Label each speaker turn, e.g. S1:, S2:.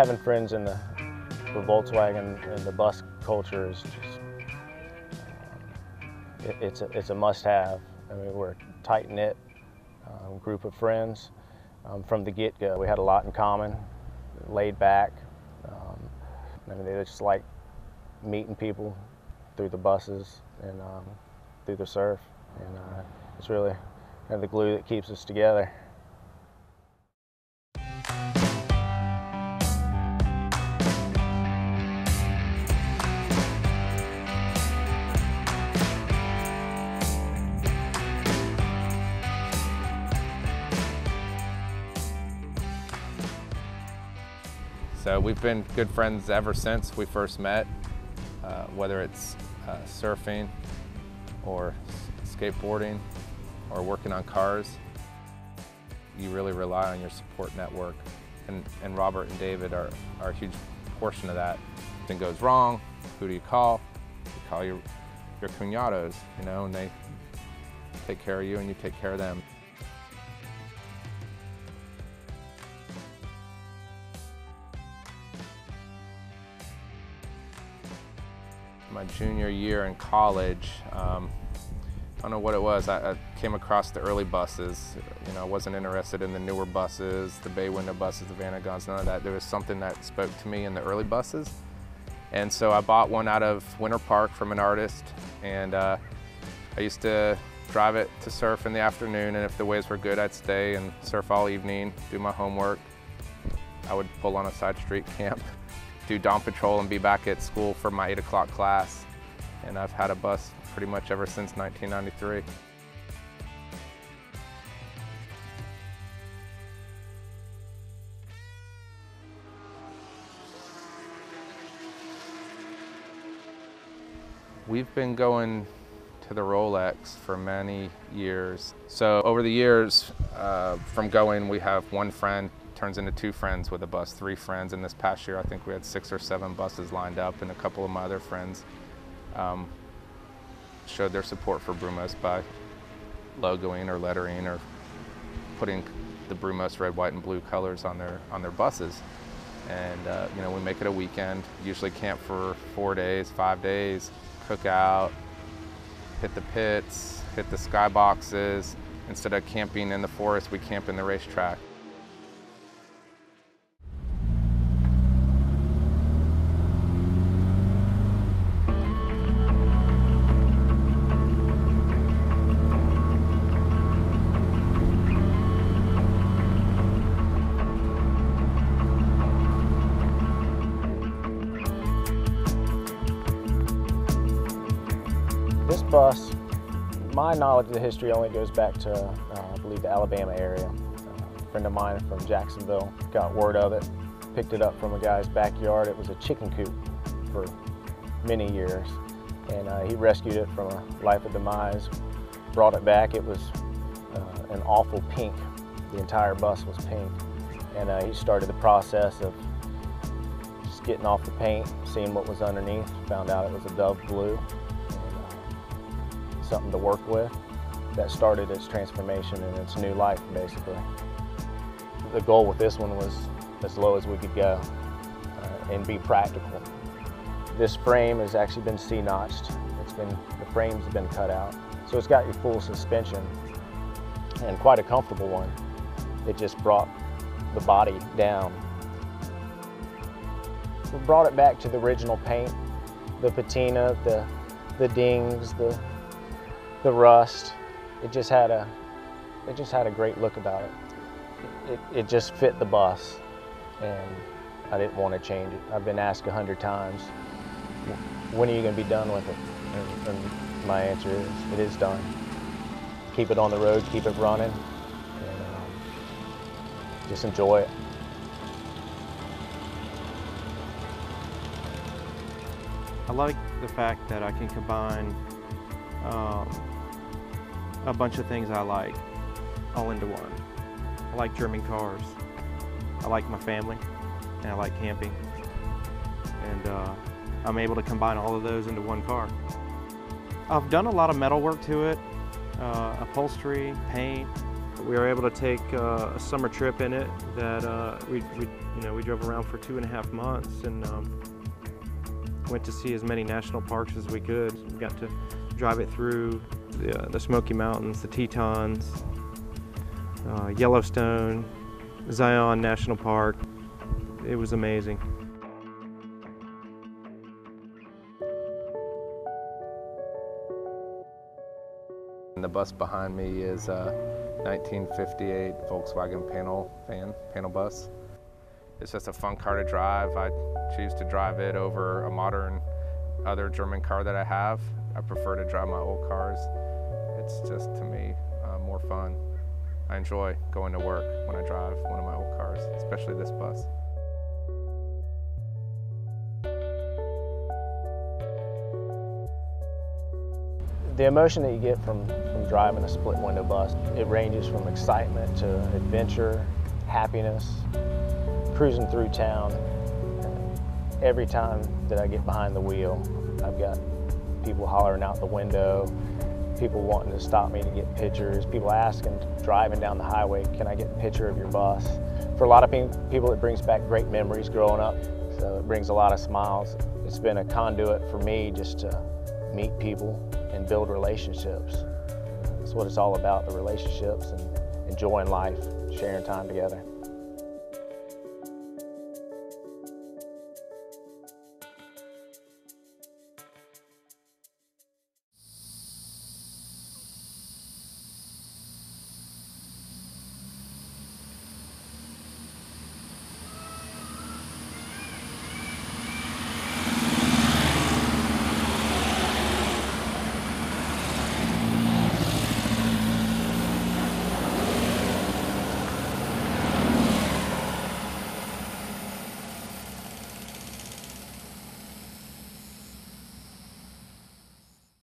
S1: having friends in the Volkswagen and the bus culture is just, it's a must-have. I mean, we're a tight-knit group of friends from the get-go. We had a lot in common, laid back. I mean, they just like meeting people through the buses and through the surf, and it's really kind of the glue that keeps us together.
S2: So we've been good friends ever since we first met, whether it's surfing or skateboarding or working on cars. You really rely on your support network, and Robert and David are a huge portion of that. If something goes wrong, who do you call? You call your Cuñados, you know, and they take care of you and you take care of them. My junior year in college, I don't know what it was. I came across the early buses. You know, I wasn't interested in the newer buses, the bay window buses, the Vanagons, none of that. There was something that spoke to me in the early buses. And so I bought one out of Winter Park from an artist, and I used to drive it to surf in the afternoon, and if the waves were good, I'd stay and surf all evening, do my homework. I would pull on a side street camp, do dawn patrol, and be back at school for my 8 o'clock class. And I've had a bus pretty much ever since 1993. We've been going to the Rolex for many years. So over the years, from going, we have one friend turns into 2 friends with a bus, 3 friends. And this past year, I think we had 6 or 7 buses lined up, and a couple of my other friends showed their support for Brumos by logoing or lettering or putting the Brumos red, white, and blue colors on their buses. And you know, we make it a weekend, usually camp for 4 days, 5 days, cook out, hit the pits, hit the skyboxes. Instead of camping in the forest, we camp in the racetrack.
S1: This bus, my knowledge of the history only goes back to, I believe, the Alabama area. A friend of mine from Jacksonville got word of it, picked it up from a guy's backyard. It was a chicken coop for many years, and he rescued it from a life of demise, brought it back. It was an awful pink. The entire bus was pink, and he started the process of just getting off the paint, seeing what was underneath, found out it was a Dove blue. Something to work with. That started its transformation and its new life, basically. The goal with this one was as low as we could go and be practical. This frame has actually been C-notched. The frame's been cut out. So it's got your full suspension, and quite a comfortable one. It just brought the body down. We brought it back to the original paint, the patina, the dings, the rust. It just had a great look about it. It just fit the bus, and I didn't want to change it. I've been asked 100 times, when are you going to be done with it? And my answer is, it is done. Keep it on the road, keep it running, and just enjoy it.
S3: I like the fact that I can combine a bunch of things I like all into one. I like German cars, I like my family, and I like camping. And I'm able to combine all of those into one car. I've done a lot of metal work to it, upholstery, paint, We were able to take a summer trip in it that we drove around for 2.5 months and went to see as many national parks as we could. We got to drive it through the Smoky Mountains, the Tetons, Yellowstone, Zion National Park. It was amazing.
S2: The bus behind me is a 1958 Volkswagen panel bus. It's just a fun car to drive. I choose to drive it over a modern other German car that I have. I prefer to drive my old cars. It's just, to me, more fun. I enjoy going to work when I drive one of my old cars, especially this bus.
S1: The emotion that you get from driving a split window bus, it ranges from excitement to adventure, happiness, cruising through town. Every time that I get behind the wheel, I've got people hollering out the window, people wanting to stop me to get pictures, people asking, driving down the highway, can I get a picture of your bus? For a lot of people, it brings back great memories growing up, so it brings a lot of smiles. It's been a conduit for me just to meet people and build relationships. That's what it's all about, the relationships and enjoying life, sharing time together.